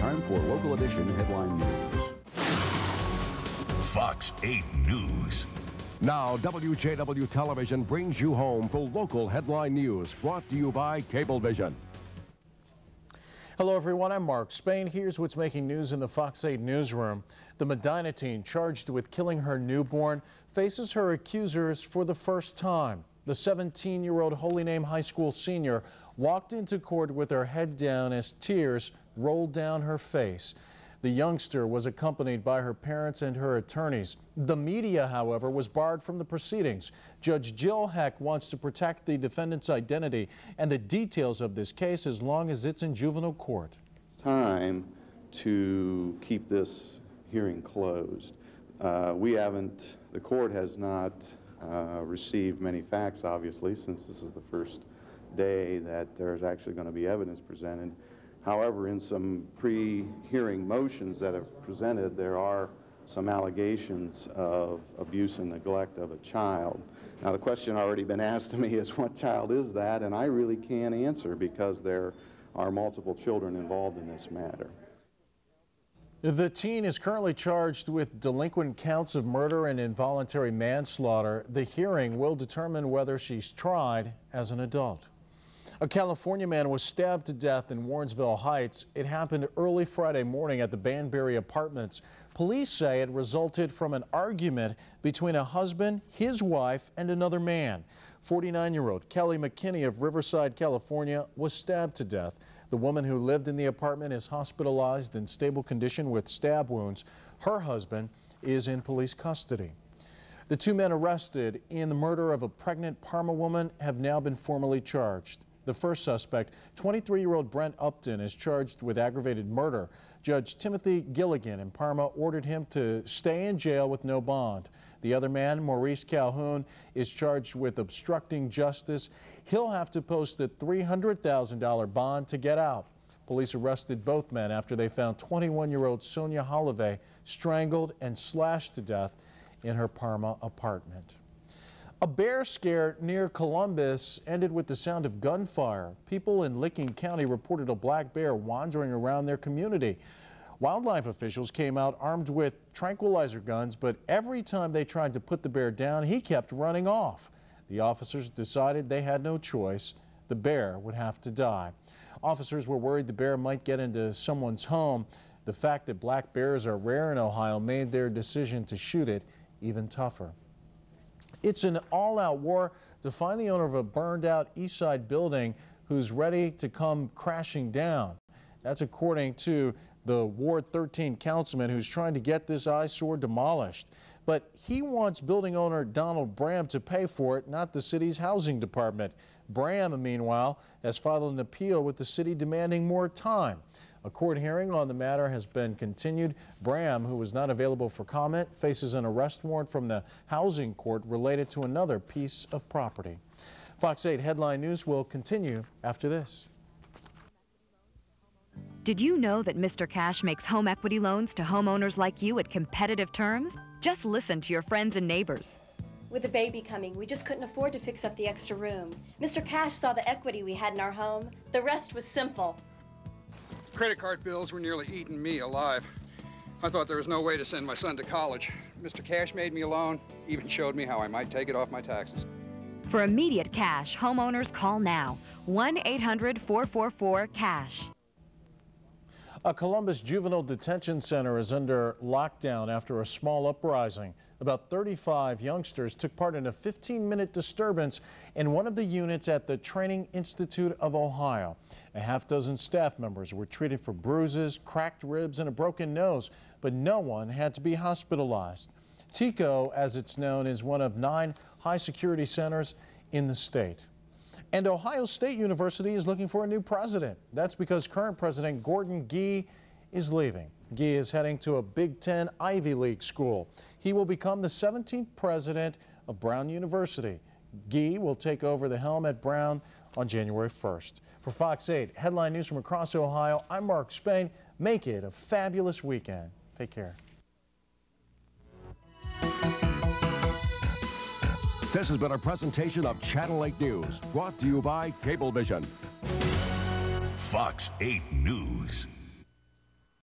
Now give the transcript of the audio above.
Time for Local Edition Headline News. Fox 8 News. Now, WJW Television brings you home for local headline news, brought to you by Cablevision. Hello everyone, I'm Mark Spain. Here's what's making news in the Fox 8 newsroom. The Medina teen charged with killing her newborn faces her accusers for the first time. The 17-year-old Holy Name High School senior walked into court with her head down as tears rolled down her face. The youngster was accompanied by her parents and her attorneys. The media, however, was barred from the proceedings. Judge Jill Heck wants to protect the defendant's identity and the details of this case as long as it's in juvenile court. It's time to keep this hearing closed. The court has not received many facts, obviously, since this is the first day that there's actually going to be evidence presented. However, in some pre-hearing motions that are presented, there are some allegations of abuse and neglect of a child. Now, the question already been asked to me is, what child is that? And I really can't answer because there are multiple children involved in this matter. The teen is currently charged with delinquent counts of murder and involuntary manslaughter. The hearing will determine whether she's tried as an adult. A California man was stabbed to death in Warrensville Heights. It happened early Friday morning at the Banbury Apartments. Police say it resulted from an argument between a husband, his wife, and another man. 49-year-old Kelly McKinney of Riverside, California, was stabbed to death. The woman who lived in the apartment is hospitalized in stable condition with stab wounds. Her husband is in police custody. The two men arrested in the murder of a pregnant Parma woman have now been formally charged. The first suspect, 23-year-old Brent Upton, is charged with aggravated murder. Judge Timothy Gilligan in Parma ordered him to stay in jail with no bond. The other man, Maurice Calhoun, is charged with obstructing justice. He'll have to post a $300,000 bond to get out. Police arrested both men after they found 21-year-old Sonia Holloway strangled and slashed to death in her Parma apartment. A bear scare near Columbus ended with the sound of gunfire. People in Licking County reported a black bear wandering around their community. Wildlife officials came out armed with tranquilizer guns, but every time they tried to put the bear down, he kept running off. The officers decided they had no choice. The bear would have to die. Officers were worried the bear might get into someone's home. The fact that black bears are rare in Ohio made their decision to shoot it even tougher. It's an all-out war to find the owner of a burned-out East Side building who's ready to come crashing down. That's according to the Ward 13 councilman who's trying to get this eyesore demolished. But he wants building owner Donald Bram to pay for it, not the city's housing department. Bram, meanwhile, has filed an appeal with the city demanding more time. A court hearing on the matter has been continued. Bram, who was not available for comment, faces an arrest warrant from the housing court related to another piece of property. Fox 8 Headline News will continue after this. Did you know that Mr. Cash makes home equity loans to homeowners like you at competitive terms? Just listen to your friends and neighbors. With a baby coming, we just couldn't afford to fix up the extra room. Mr. Cash saw the equity we had in our home. The rest was simple. Credit card bills were nearly eating me alive. I thought there was no way to send my son to college. Mr. Cash made me a loan, even showed me how I might take it off my taxes. For immediate cash, homeowners call now. 1-800-444-CASH. A Columbus Juvenile Detention Center is under lockdown after a small uprising. About 35 youngsters took part in a 15-minute disturbance in one of the units at the Training Institute of Ohio. A half-dozen staff members were treated for bruises, cracked ribs, and a broken nose, but no one had to be hospitalized. TICO, as it's known, is one of 9 high-security centers in the state. And Ohio State University is looking for a new president. That's because current president Gordon Gee is leaving. Gee is heading to a Big Ten Ivy League school. He will become the 17th president of Brown University. Gee will take over the helm at Brown on January 1st. For Fox 8 Headline News from across Ohio, I'm Mark Spain. Make it a fabulous weekend. Take care. This has been a presentation of Channel 8 News, brought to you by Cablevision. Fox 8 News.